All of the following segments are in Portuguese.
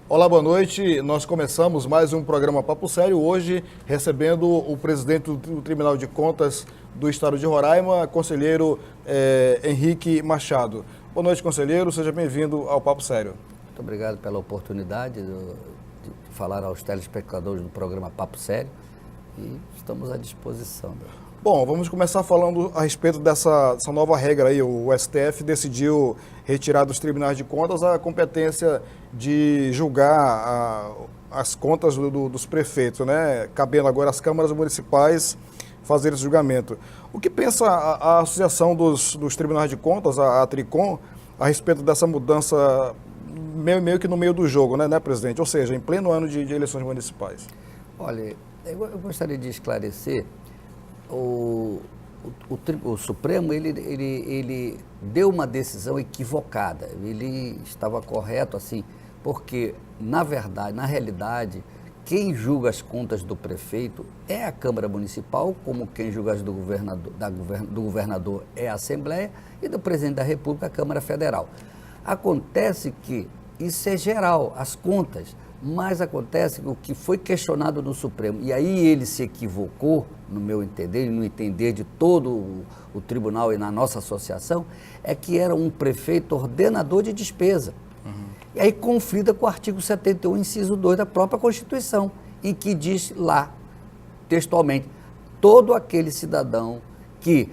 Olá, boa noite. Nós começamos mais um programa Papo Sério, hoje recebendo o presidente do Tribunal de Contas do Estado de Roraima, conselheiro Henrique Machado. Boa noite, conselheiro. Seja bem-vindo ao Papo Sério. Muito obrigado pela oportunidade de falar aos telespectadores do programa Papo Sério e estamos à disposição. Bom, vamos começar falando a respeito dessa nova regra aí. O STF decidiu retirar dos tribunais de contas a competência de julgar as contas dos prefeitos, né? Cabendo agora às câmaras municipais fazer esse julgamento. O que pensa a Associação dos Tribunais de Contas, a Tricom, a respeito dessa mudança meio que no meio do jogo, né, presidente? Ou seja, em pleno ano de eleições municipais. Olha, eu gostaria de esclarecer. O Supremo ele deu uma decisão equivocada. Ele estava correto assim, porque na realidade, quem julga as contas do prefeito é a Câmara Municipal, como quem julga as do governador é a Assembleia e do Presidente da República a Câmara Federal. Acontece que isso é geral, as contas. Mas acontece que o que foi questionado no Supremo, e aí ele se equivocou, no meu entender, e no entender de todo o tribunal e na nossa associação, é que era um prefeito ordenador de despesa. E aí conflita com o artigo 71, inciso 2 da própria Constituição, em que diz lá, textualmente, todo aquele cidadão que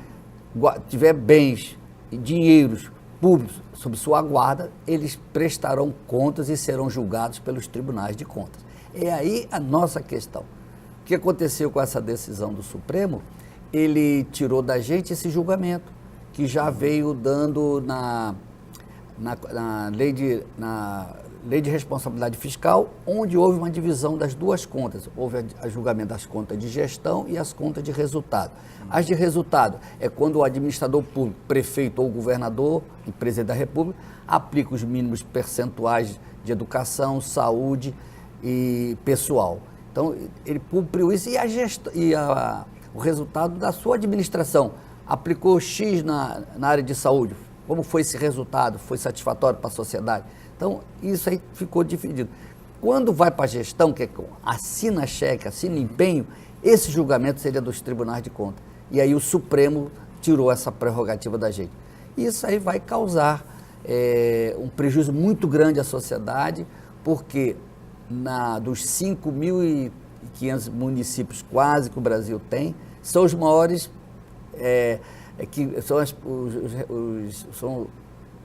tiver bens e dinheiros públicos sob sua guarda, eles prestarão contas e serão julgados pelos tribunais de contas. É aí a nossa questão. O que aconteceu com essa decisão do Supremo? Ele tirou da gente esse julgamento, que já veio dando na lei de responsabilidade fiscal, onde houve uma divisão das duas contas. Houve a julgamento das contas de gestão e as contas de resultado. As de resultado é quando o administrador público, prefeito ou governador e presidente da República, aplica os mínimos percentuais de educação, saúde e pessoal. Então, ele cumpriu isso e o resultado da sua administração. Aplicou X na área de saúde. Como foi esse resultado? Foi satisfatório para a sociedade? Então, isso aí ficou dividido. Quando vai para a gestão, que é assina cheque, assina empenho, esse julgamento seria dos tribunais de contas. E aí o Supremo tirou essa prerrogativa da gente. Isso aí vai causar um prejuízo muito grande à sociedade, porque dos 5.500 municípios quase que o Brasil tem, são os maiores, que são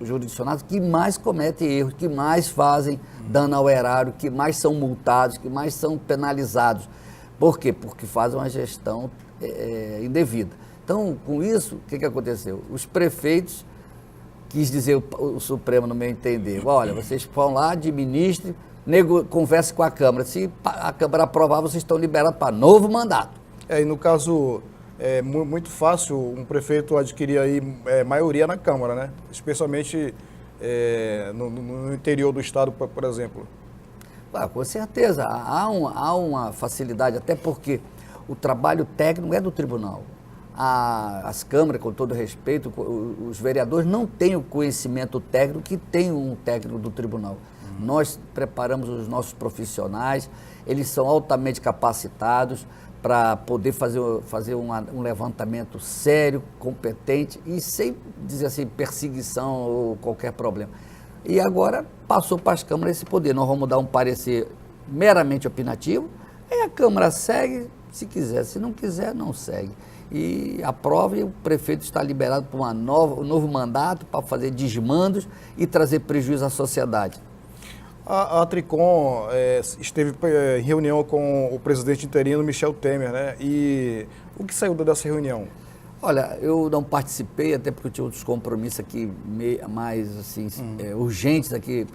os jurisdicionados que mais cometem erros, que mais fazem dano ao erário, que mais são multados, que mais são penalizados. Por quê? Porque fazem uma gestão indevida. Então, com isso, o que aconteceu? Os prefeitos, quis dizer o Supremo, no meu entender, olha, vocês vão lá, administrem, conversem com a Câmara. Se a Câmara aprovar, vocês estão liberados para novo mandato. E no caso, é muito fácil um prefeito adquirir aí maioria na Câmara, né? Especialmente no interior do estado, por exemplo. Com certeza, há uma facilidade, até porque o trabalho técnico é do tribunal. As câmaras, com todo respeito, os vereadores não têm o conhecimento técnico que tem um técnico do tribunal. Nós preparamos os nossos profissionais, eles são altamente capacitados para poder fazer um levantamento sério, competente e sem dizer assim, perseguição ou qualquer problema. E agora passou para as câmaras esse poder. Nós vamos dar um parecer meramente opinativo, aí a Câmara segue, se quiser, se não quiser, não segue. E aprova e o prefeito está liberado para um novo mandato, para fazer desmandos e trazer prejuízo à sociedade. A Tricom esteve em reunião com o presidente interino Michel Temer, né? E o que saiu dessa reunião? Olha, eu não participei, até porque eu tinha outros compromissos aqui mais assim, urgentes aqui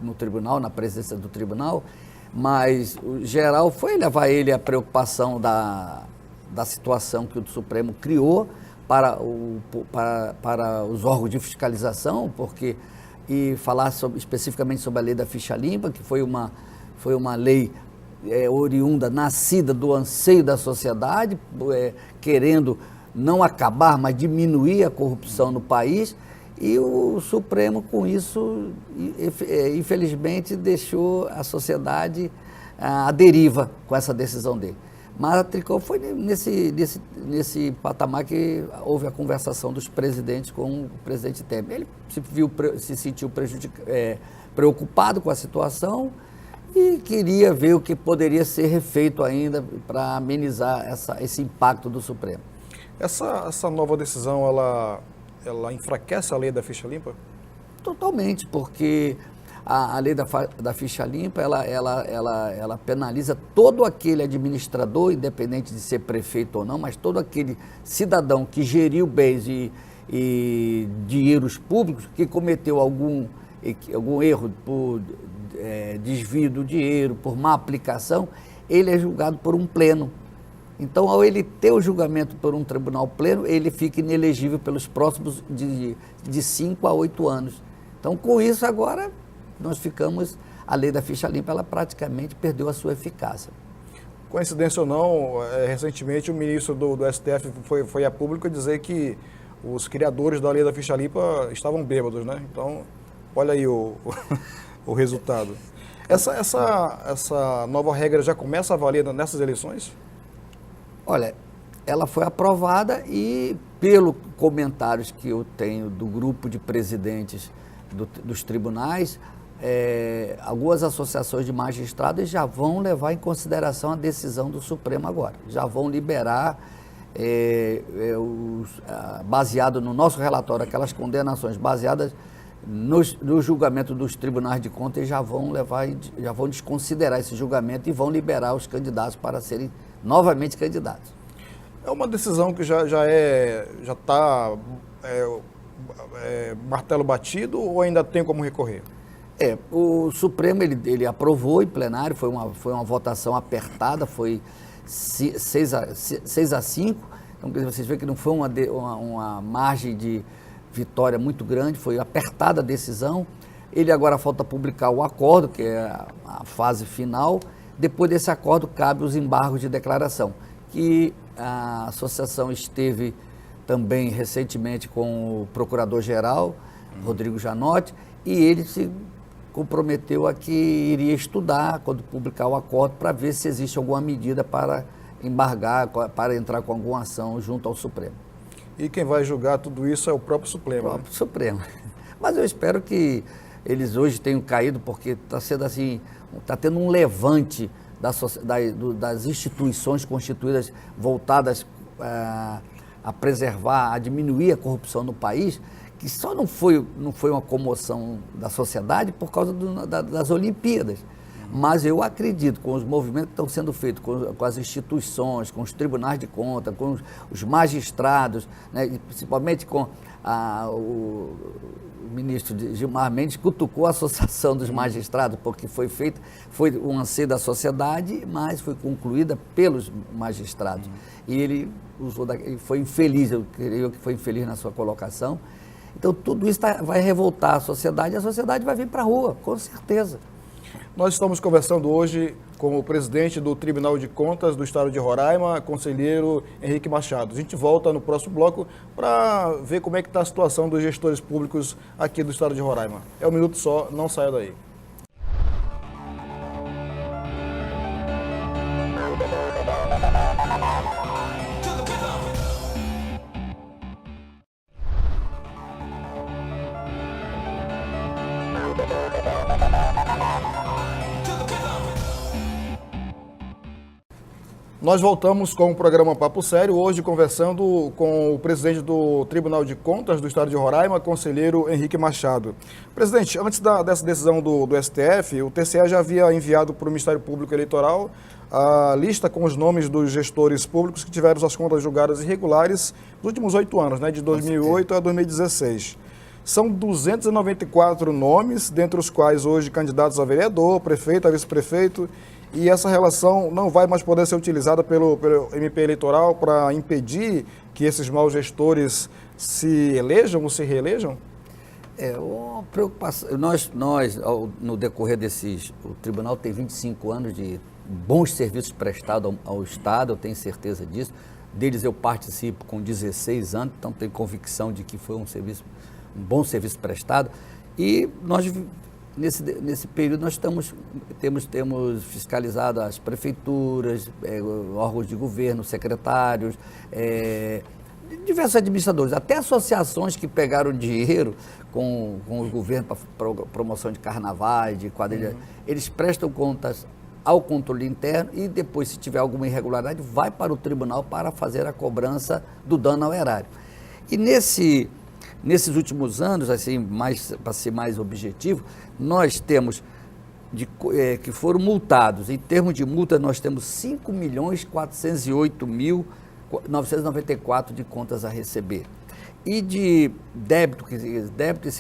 no tribunal, na presença do tribunal, mas o geral foi levar ele a preocupação da situação que o Supremo criou para os órgãos de fiscalização, e falar especificamente sobre a lei da ficha limpa, que foi uma lei oriunda, nascida do anseio da sociedade, querendo não acabar, mas diminuir a corrupção no país, e o Supremo, com isso, infelizmente, deixou a sociedade à deriva com essa decisão dele. Mas a Tricol foi nesse patamar que houve a conversação dos presidentes com o presidente Temer. Ele se sentiu preocupado com a situação e queria ver o que poderia ser refeito ainda para amenizar esse impacto do Supremo. Essa nova decisão, ela enfraquece a lei da ficha limpa? Totalmente, porque a lei da ficha limpa, ela penaliza todo aquele administrador, independente de ser prefeito ou não, mas todo aquele cidadão que geriu bens e dinheiros públicos, que cometeu algum erro por desvio do dinheiro, por má aplicação, ele é julgado por um pleno. Então, ao ele ter o julgamento por um tribunal pleno, ele fica inelegível pelos próximos de 5 a 8 anos. Então, com isso, agora, a lei da ficha limpa, ela praticamente perdeu a sua eficácia. Coincidência ou não, recentemente o ministro do STF foi a público dizer que os criadores da lei da ficha limpa estavam bêbados, né? Então, olha aí o resultado. Essa nova regra já começa a valer nessas eleições? Olha, ela foi aprovada e, pelos comentários que eu tenho do grupo de presidentes dos tribunais, algumas associações de magistrados já vão levar em consideração a decisão do Supremo agora. Já vão liberar, baseado no nosso relatório, aquelas condenações baseadas no julgamento dos tribunais de contas, já vão desconsiderar esse julgamento e vão liberar os candidatos para serem novamente candidatos. É uma decisão que já está martelo batido ou ainda tem como recorrer? O Supremo ele aprovou em plenário, foi uma votação apertada, foi 6-5, então vocês veem que não foi uma margem de vitória muito grande, foi apertada a decisão. Ele agora falta publicar o acordo, que é a fase final. Depois desse acordo, cabe os embargos de declaração, que a associação esteve também recentemente com o procurador-geral, Rodrigo Janotti, e ele se comprometeu a que iria estudar, quando publicar o acordo, para ver se existe alguma medida para embargar, para entrar com alguma ação junto ao Supremo. E quem vai julgar tudo isso é o próprio Supremo. O próprio Supremo. Mas eu espero que eles hoje tenham caído, porque está sendo assim, está tendo um levante das instituições constituídas voltadas a preservar, a diminuir a corrupção no país, que só não foi uma comoção da sociedade por causa das Olimpíadas. Mas eu acredito, com os movimentos que estão sendo feitos, com as instituições, com os tribunais de contas, com os magistrados, né, e principalmente com o ministro Gilmar Mendes, cutucou a Associação dos Magistrados, porque foi um anseio da sociedade, mas foi concluída pelos magistrados. E ele foi infeliz, eu creio que foi infeliz na sua colocação. Então, tudo isso vai revoltar a sociedade, e a sociedade vai vir para a rua, com certeza. Nós estamos conversando hoje com o presidente do Tribunal de Contas do Estado de Roraima, conselheiro Henrique Machado. A gente volta no próximo bloco para ver como é que está a situação dos gestores públicos aqui do Estado de Roraima. É um minuto só, não saia daí. Nós voltamos com o programa Papo Sério, hoje conversando com o presidente do Tribunal de Contas do Estado de Roraima, conselheiro Henrique Machado. Presidente, antes dessa decisão do STF, o TCE já havia enviado para o Ministério Público Eleitoral a lista com os nomes dos gestores públicos que tiveram suas contas julgadas irregulares nos últimos 8 anos, né, de 2008 a 2016. São 294 nomes, dentre os quais hoje candidatos a vereador, prefeito, a vice-prefeito, e essa relação não vai mais poder ser utilizada pelo MP eleitoral para impedir que esses maus gestores se elejam ou se reelejam? Uma preocupação. No decorrer o tribunal tem 25 anos de bons serviços prestados ao Estado, eu tenho certeza disso. Deles eu participo com 16 anos, então tenho convicção de que foi um bom serviço prestado. E nós, nesse período, nós temos fiscalizado as prefeituras, órgãos de governo, secretários, diversos administradores, até associações que pegaram dinheiro com o governo para promoção de carnavais, de quadrilha. Eles prestam contas ao controle interno e depois, se tiver alguma irregularidade, vai para o tribunal para fazer a cobrança do dano ao erário. E nesses últimos anos, assim, para ser mais objetivo, nós temos que foram multados. Em termos de multa, nós temos 5.408.994 de contas a receber. E de débito,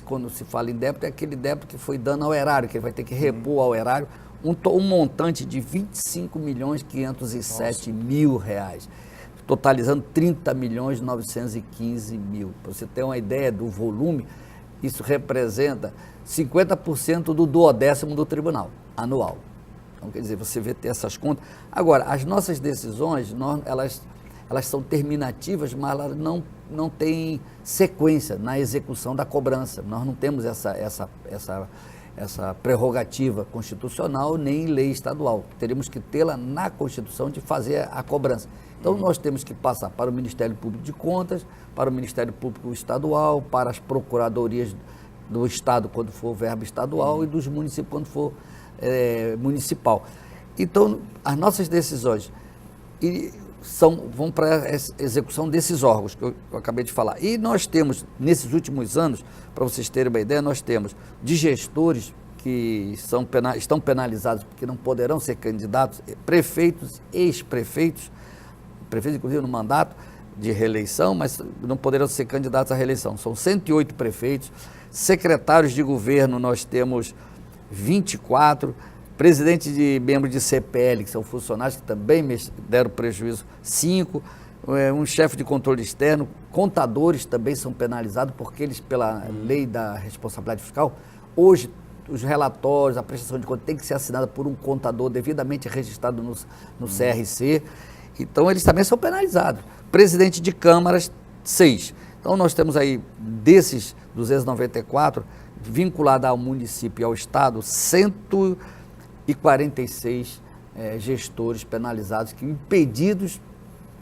quando se fala em débito, é aquele débito que foi dano ao erário, que ele vai ter que repor ao erário, um montante de R$ 25.507.000, totalizando R$ 30.915.000. Para você ter uma ideia do volume, isso representa 50% do 1/10 do tribunal anual. Então, quer dizer, você vê ter essas contas. Agora, as nossas decisões, elas são terminativas, mas elas não têm sequência na execução da cobrança. Nós não temos essa prerrogativa constitucional nem lei estadual. Teríamos que tê-la na Constituição de fazer a cobrança. Então, nós temos que passar para o Ministério Público de Contas, para o Ministério Público Estadual, para as procuradorias do Estado, quando for verba estadual, e dos municípios, quando for municipal. Então, as nossas decisões vão para a execução desses órgãos que eu acabei de falar. E nós temos, nesses últimos anos, para vocês terem uma ideia, nós temos de gestores que estão penalizados porque não poderão ser candidatos, prefeitos, ex-prefeitos, prefeitos inclusive no mandato de reeleição, mas não poderão ser candidatos à reeleição. São 108 prefeitos, secretários de governo nós temos 24, presidente de membros de CPL, que são funcionários que também deram prejuízo, 5, um chefe de controle externo, contadores também são penalizados, porque eles, pela lei da responsabilidade fiscal, hoje os relatórios, a prestação de contas tem que ser assinada por um contador devidamente registrado no CRC, então eles também são penalizados. Presidente de câmaras, 6. Então nós temos aí, desses 294, vinculado ao município e ao estado, 146 gestores penalizados, que impedidos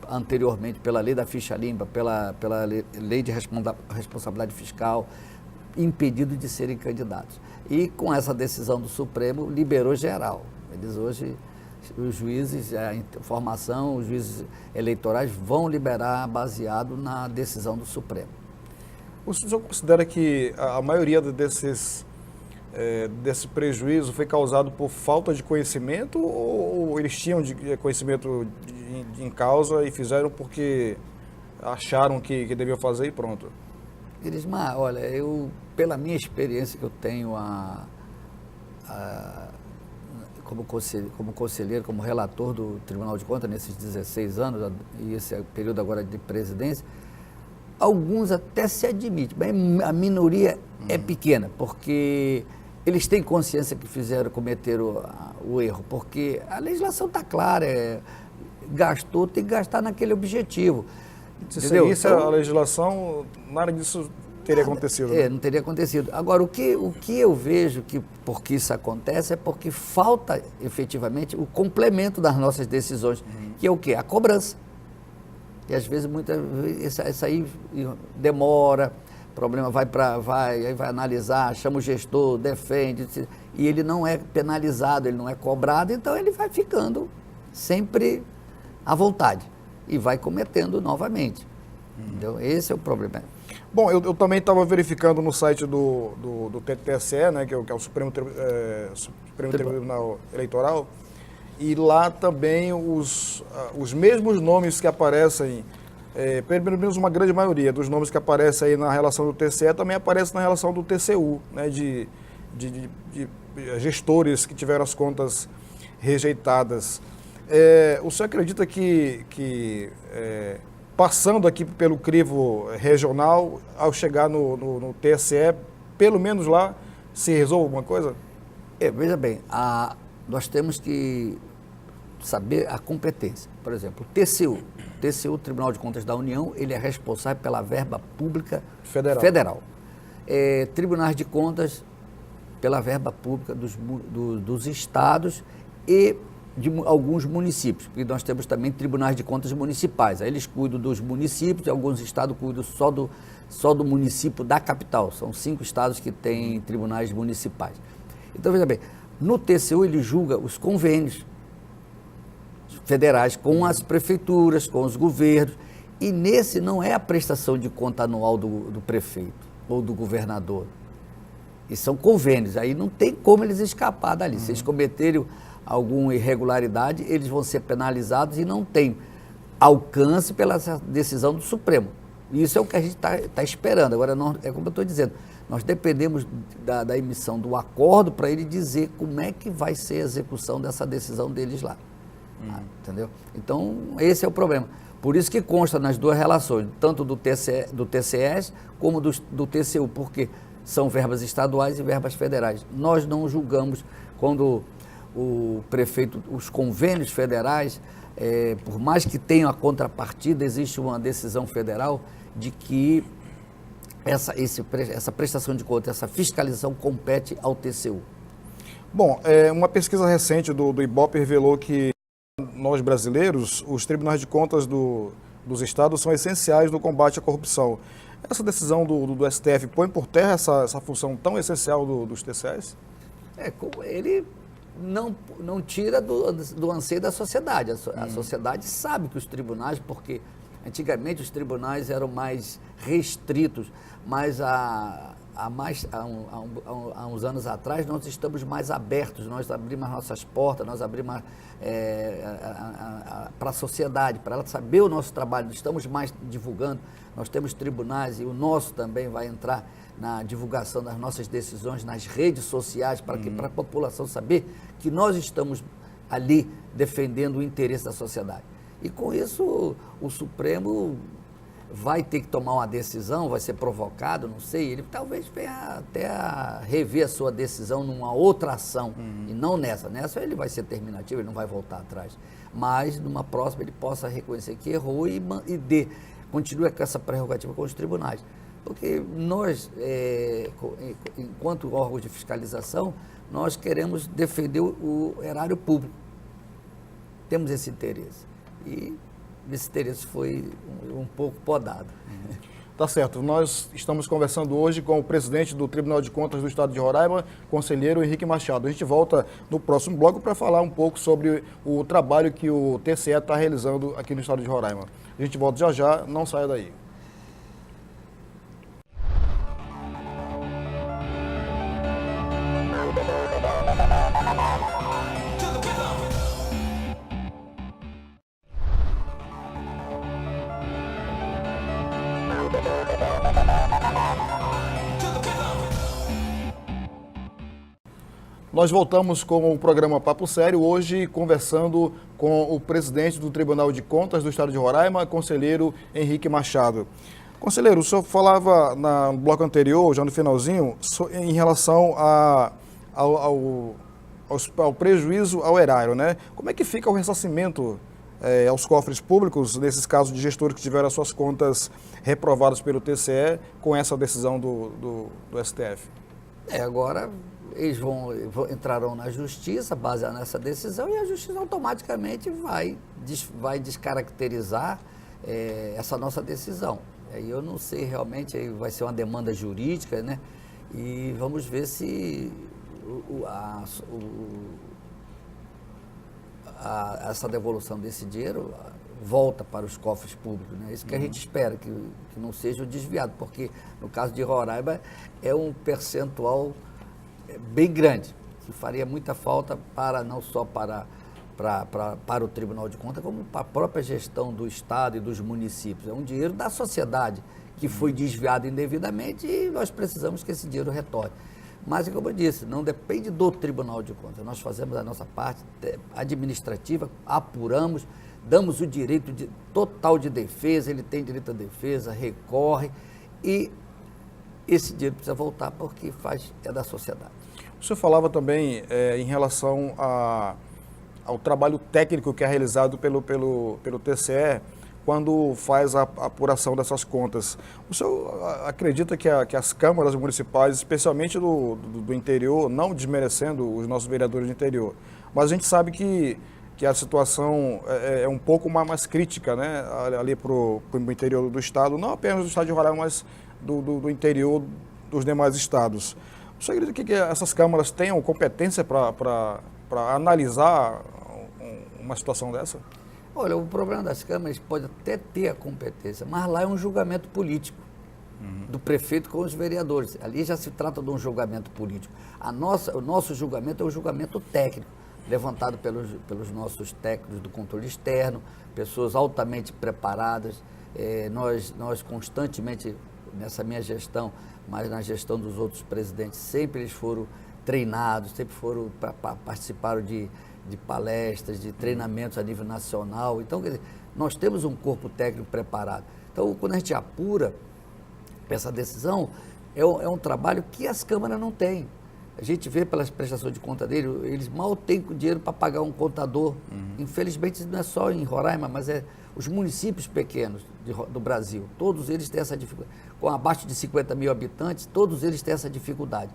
anteriormente pela lei da ficha limpa, pela lei de responsabilidade fiscal, impedidos de serem candidatos. E com essa decisão do Supremo, liberou geral. Eles hoje, os juízes, a informação, os juízes eleitorais vão liberar baseado na decisão do Supremo. O senhor considera que a maioria desse prejuízo foi causado por falta de conhecimento ou eles tinham conhecimento em causa e fizeram porque acharam que deviam fazer e pronto? Irismar, olha, pela minha experiência que eu tenho como conselheiro, como relator do Tribunal de Contas nesses 16 anos e esse período agora de presidência, alguns até se admitem, mas a minoria é pequena, porque eles têm consciência que cometeram o erro, porque a legislação está clara, gastou, tem que gastar naquele objetivo. Se seguisse a legislação, nada disso teria acontecido. Né? Não teria acontecido. Agora, o que eu vejo que porque isso acontece é porque falta efetivamente o complemento das nossas decisões, que é o quê? A cobrança. E às vezes, isso aí demora, o problema aí vai analisar, chama o gestor, defende, e ele não é penalizado, ele não é cobrado, então ele vai ficando sempre à vontade e vai cometendo novamente. Entendeu? Esse é o problema. Bom, eu também estava verificando no site do TSE, né, que é o Supremo Tribunal Eleitoral, e lá também os mesmos nomes que aparecem, pelo menos uma grande maioria dos nomes que aparecem aí na relação do TSE também aparecem na relação do TCU, né, de gestores que tiveram as contas rejeitadas. O senhor acredita que passando aqui pelo crivo regional, ao chegar no TSE, pelo menos lá, se resolve alguma coisa? Veja bem, nós temos que saber a competência. Por exemplo, o TCU, Tribunal de Contas da União, ele é responsável pela verba pública federal. Tribunais de Contas pela verba pública dos estados e de alguns municípios, porque nós temos também tribunais de contas municipais. Aí eles cuidam dos municípios, e alguns estados cuidam só do município da capital. São 5 estados que têm tribunais municipais. Então, veja bem, no TCU ele julga os convênios federais com as prefeituras, com os governos, e nesse não é a prestação de conta anual do prefeito ou do governador. E são convênios, aí não tem como eles escapar dali. Se eles cometerem alguma irregularidade, eles vão ser penalizados e não tem alcance pela decisão do Supremo. Isso é o que a gente está esperando. Agora, é como eu estou dizendo, nós dependemos da emissão do acordo para ele dizer como é que vai ser a execução dessa decisão deles lá. Entendeu? Então, esse é o problema. Por isso que consta nas duas relações, tanto do TCS como do TCU, porque são verbas estaduais e verbas federais. Nós não julgamos quando o prefeito, os convênios federais, por mais que tenham a contrapartida, existe uma decisão federal de que essa prestação de contas, essa fiscalização compete ao TCU. Bom, uma pesquisa recente do IBOPE revelou que nós brasileiros, os tribunais de contas dos estados são essenciais no combate à corrupção. Essa decisão do STF põe por terra essa função tão essencial dos TCS? Ele não tira do anseio da sociedade. A sociedade sabe que os tribunais, porque antigamente os tribunais eram mais restritos, mas há uns anos atrás nós estamos mais abertos, nós abrimos as nossas portas, nós abrimos para a sociedade, para ela saber o nosso trabalho, nós estamos mais divulgando, nós temos tribunais e o nosso também vai entrar na divulgação das nossas decisões nas redes sociais, para a população saber que nós estamos ali defendendo o interesse da sociedade. E com isso o Supremo vai ter que tomar uma decisão, vai ser provocado, não sei, ele talvez venha até a rever a sua decisão numa outra ação, e não nessa. Nessa ele vai ser terminativo, ele não vai voltar atrás. Mas numa próxima ele possa reconhecer que errou e continue com essa prerrogativa com os tribunais. Porque nós, enquanto órgãos de fiscalização, nós queremos defender o erário público. Temos esse interesse. E esse interesse foi um pouco podado. Tá certo. Nós estamos conversando hoje com o presidente do Tribunal de Contas do Estado de Roraima, conselheiro Henrique Machado. A gente volta no próximo bloco para falar um pouco sobre o trabalho que o TCE está realizando aqui no Estado de Roraima. A gente volta já já, não saia daí. Nós voltamos com o programa Papo Sério, hoje conversando com o presidente do Tribunal de Contas do Estado de Roraima, conselheiro Henrique Machado. Conselheiro, o senhor falava no bloco anterior, já no finalzinho, em relação ao prejuízo ao erário, né? Como é que fica o ressarcimento aos cofres públicos, nesses casos de gestores que tiveram as suas contas reprovadas pelo TCE com essa decisão do STF? Agora eles entrarão na justiça, baseado nessa decisão, e a justiça automaticamente vai descaracterizar essa nossa decisão. Aí eu não sei realmente, aí vai ser uma demanda jurídica, né? E vamos ver se essa devolução desse dinheiro volta para os cofres públicos, né? Isso que a gente espera, que não seja desviado, porque no caso de Roraima é um percentual bem grande, que faria muita falta não só para o Tribunal de Contas, como para a própria gestão do Estado e dos municípios. É um dinheiro da sociedade que foi desviado indevidamente e nós precisamos que esse dinheiro retorne. Mas, como eu disse, não depende do Tribunal de Contas. Nós fazemos a nossa parte administrativa, apuramos, damos o direito total de defesa, ele tem direito à defesa, recorre, e esse dinheiro precisa voltar porque é da sociedade. O senhor falava também em relação ao trabalho técnico que é realizado pelo TCE quando faz a apuração dessas contas. O senhor acredita que as câmaras municipais, especialmente do interior, não desmerecendo os nossos vereadores do interior, mas a gente sabe que a situação é um pouco mais crítica, né, ali para o interior do estado, não apenas do estado de Roraima, mas do interior dos demais estados. O senhor acredita que essas câmaras tenham competência para analisar uma situação dessa? Olha, o problema das câmaras pode até ter a competência, mas lá é um julgamento político do prefeito com os vereadores. Ali já se trata de um julgamento político. O nosso julgamento é um julgamento técnico, levantado pelos nossos técnicos do controle externo, pessoas altamente preparadas. Nós constantemente, nessa minha gestão, mas na gestão dos outros presidentes, sempre eles foram treinados, sempre participaram de palestras, de treinamentos a nível nacional. Então, quer dizer, nós temos um corpo técnico preparado. Então, quando a gente apura essa decisão, é um trabalho que as câmaras não têm. A gente vê pelas prestações de conta dele, eles mal têm dinheiro para pagar um contador. Infelizmente, não é só em Roraima, mas os municípios pequenos do Brasil. Todos eles têm essa dificuldade. Com abaixo de 50 mil habitantes, todos eles têm essa dificuldade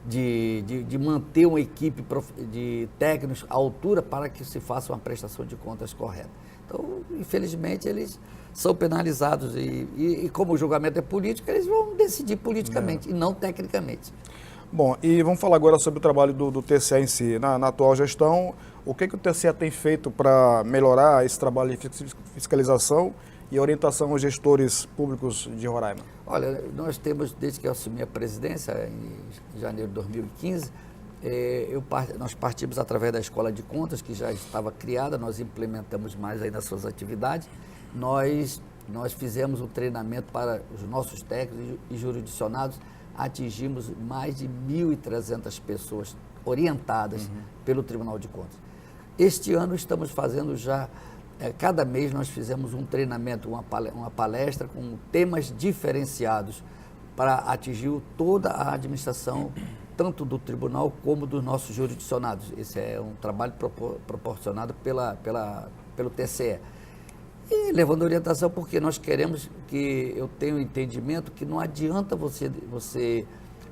de manter uma equipe de técnicos à altura para que se faça uma prestação de contas correta. Então, infelizmente, eles são penalizados e como o julgamento é político, eles vão decidir politicamente e não tecnicamente. Bom, e vamos falar agora sobre o trabalho do TCE em si. Na atual gestão, o que o TCE tem feito para melhorar esse trabalho de fiscalização e orientação aos gestores públicos de Roraima? Olha, nós temos, desde que eu assumi a presidência, em janeiro de 2015, nós partimos através da Escola de Contas, que já estava criada, nós implementamos mais aí nas suas atividades. Nós fizemos um treinamento para os nossos técnicos e jurisdicionados, atingimos mais de 1.300 pessoas orientadas pelo Tribunal de Contas. Este ano estamos fazendo já, cada mês nós fizemos um treinamento, uma palestra com temas diferenciados para atingir toda a administração, tanto do tribunal como dos nossos jurisdicionados. Esse é um trabalho proporcionado pelo TCE. E levando orientação, porque nós queremos que eu tenha um entendimento que não adianta você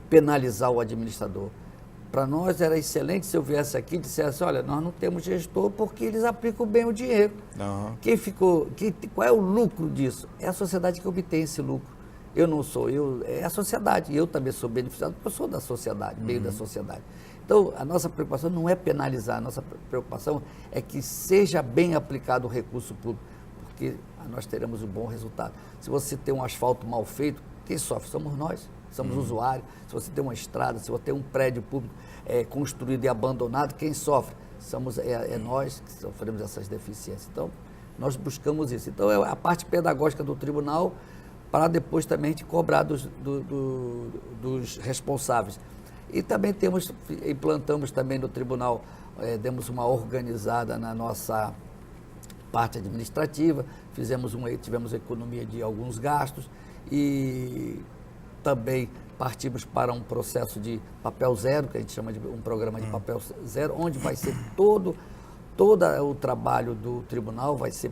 penalizar o administrador. Para nós era excelente se eu viesse aqui e dissesse, olha, nós não temos gestor porque eles aplicam bem o dinheiro. Qual é o lucro disso? É a sociedade que obtém esse lucro. Eu não sou, é a sociedade. Eu também sou beneficiado porque eu sou da sociedade, meio da sociedade. Então, a nossa preocupação não é penalizar, a nossa preocupação é que seja bem aplicado o recurso público, porque nós teremos um bom resultado. Se você tem um asfalto mal feito, quem sofre? Somos nós, somos usuários. Se você tem uma estrada, se você tem um prédio público construído e abandonado, quem sofre? É nós que sofremos essas deficiências. Então, nós buscamos isso. Então, é a parte pedagógica do tribunal para depois também a gente cobrar dos responsáveis. E também implantamos também no tribunal, demos uma organizada na nossa parte administrativa, tivemos economia de alguns gastos e também partimos para um processo de papel zero, que a gente chama de um programa de papel zero, onde vai ser todo o trabalho do tribunal vai ser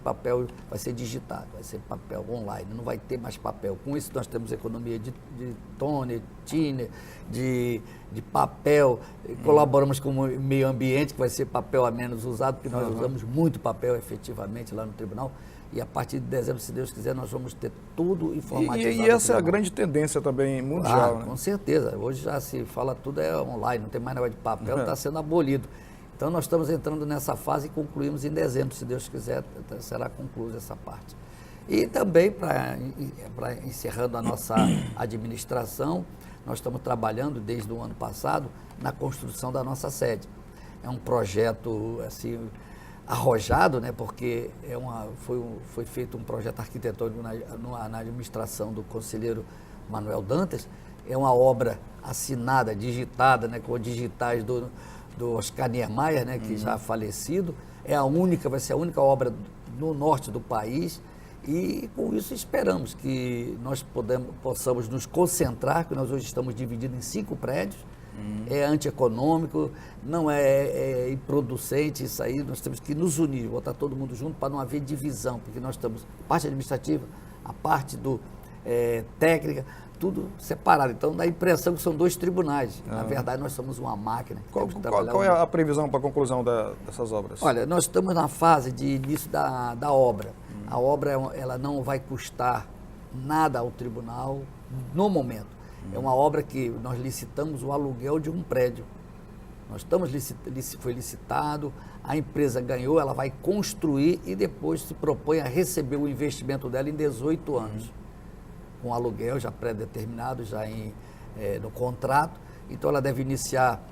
digitado, vai ser papel online, não vai ter mais papel. Com isso nós temos economia de toner, thinner, de papel, colaboramos com o meio ambiente, que vai ser papel a menos usado, porque nós usamos muito papel efetivamente lá no tribunal, e a partir de dezembro, se Deus quiser, nós vamos ter tudo informatizado. E essa é a grande tendência também mundial, né? Com certeza, hoje já se fala tudo online, não tem mais negócio de papel, está sendo abolido. Então, nós estamos entrando nessa fase e concluímos em dezembro, se Deus quiser, será concluída essa parte. E também, encerrando a nossa administração, nós estamos trabalhando desde o ano passado na construção da nossa sede. É um projeto assim, arrojado, né, porque foi feito um projeto arquitetônico na administração do conselheiro Manuel Dantas. É uma obra assinada, digitada, né, com digitais do Oscar Niemeyer, né, que já falecido, vai ser a única obra no norte do país, e com isso esperamos que nós possamos nos concentrar, que nós hoje estamos divididos em 5 prédios, é antieconômico, não é improducente isso aí, nós temos que nos unir, botar todo mundo junto para não haver divisão, porque nós estamos, a parte administrativa, a parte técnica, tudo separado. Então dá a impressão que são 2 tribunais. Na verdade, nós somos uma máquina. Qual é a previsão para a conclusão dessas obras? Olha, nós estamos na fase de início da obra. A obra ela não vai custar nada ao tribunal no momento. É uma obra que nós licitamos o aluguel de um prédio. Foi licitado, a empresa ganhou, ela vai construir e depois se propõe a receber o investimento dela em 18 anos. Com aluguel já pré-determinado, já no contrato. Então ela deve iniciar,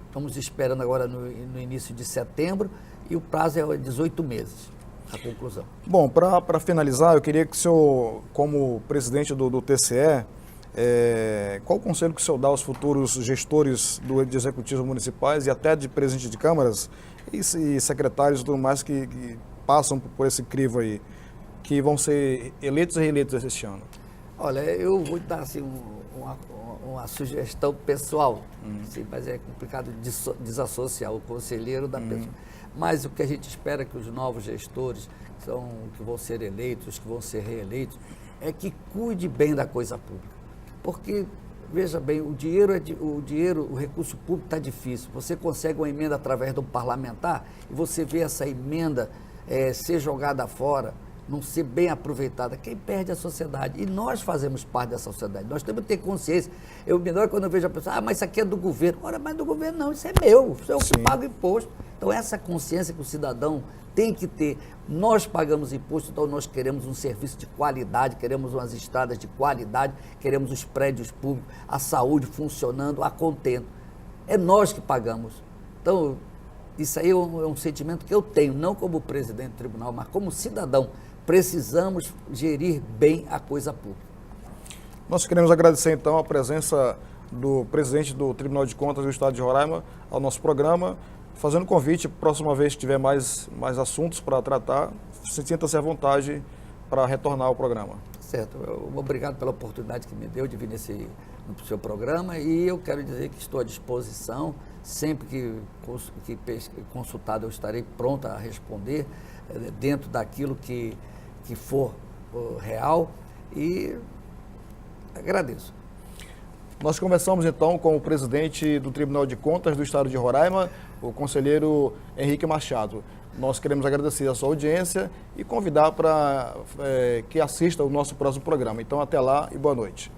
estamos esperando agora no início de setembro, e o prazo é 18 meses, a conclusão. Bom, para finalizar, eu queria que o senhor, como presidente do TCE, qual o conselho que o senhor dá aos futuros gestores de executivos municipais e até de presidente de câmaras e secretários e tudo mais que passam por esse crivo aí, que vão ser eleitos e reeleitos este ano? Olha, eu vou dar assim, uma sugestão pessoal, sim, mas é complicado desassociar o conselheiro da pessoa. Mas o que a gente espera é que os novos gestores, que vão ser eleitos, que vão ser reeleitos, é que cuide bem da coisa pública. Porque, veja bem, o recurso público está difícil. Você consegue uma emenda através de um parlamentar e você vê essa emenda ser jogada fora, não ser bem aproveitada. Quem perde é a sociedade. E nós fazemos parte dessa sociedade. Nós temos que ter consciência. Eu me dou quando eu vejo a pessoa, mas isso aqui é do governo. Ora, mas do governo não, isso é meu. Isso é eu que pago imposto. Então, essa consciência que o cidadão tem que ter. Nós pagamos imposto, então nós queremos um serviço de qualidade, queremos umas estradas de qualidade, queremos os prédios públicos, a saúde funcionando a contento. É nós que pagamos. Então, isso aí é um sentimento que eu tenho, não como presidente do tribunal, mas como cidadão. Precisamos gerir bem a coisa pública. Nós queremos agradecer, então, a presença do presidente do Tribunal de Contas do Estado de Roraima ao nosso programa, fazendo convite, próxima vez que tiver mais assuntos para tratar, sinta-se à vontade para retornar ao programa. Certo. Obrigado pela oportunidade que me deu de vir no seu programa, e eu quero dizer que estou à disposição. Sempre que consultado, eu estarei pronto a responder dentro daquilo que for real, e agradeço. Nós conversamos então com o presidente do Tribunal de Contas do Estado de Roraima, o conselheiro Henrique Machado. Nós queremos agradecer a sua audiência e convidar para que assista o nosso próximo programa. Então, até lá e boa noite.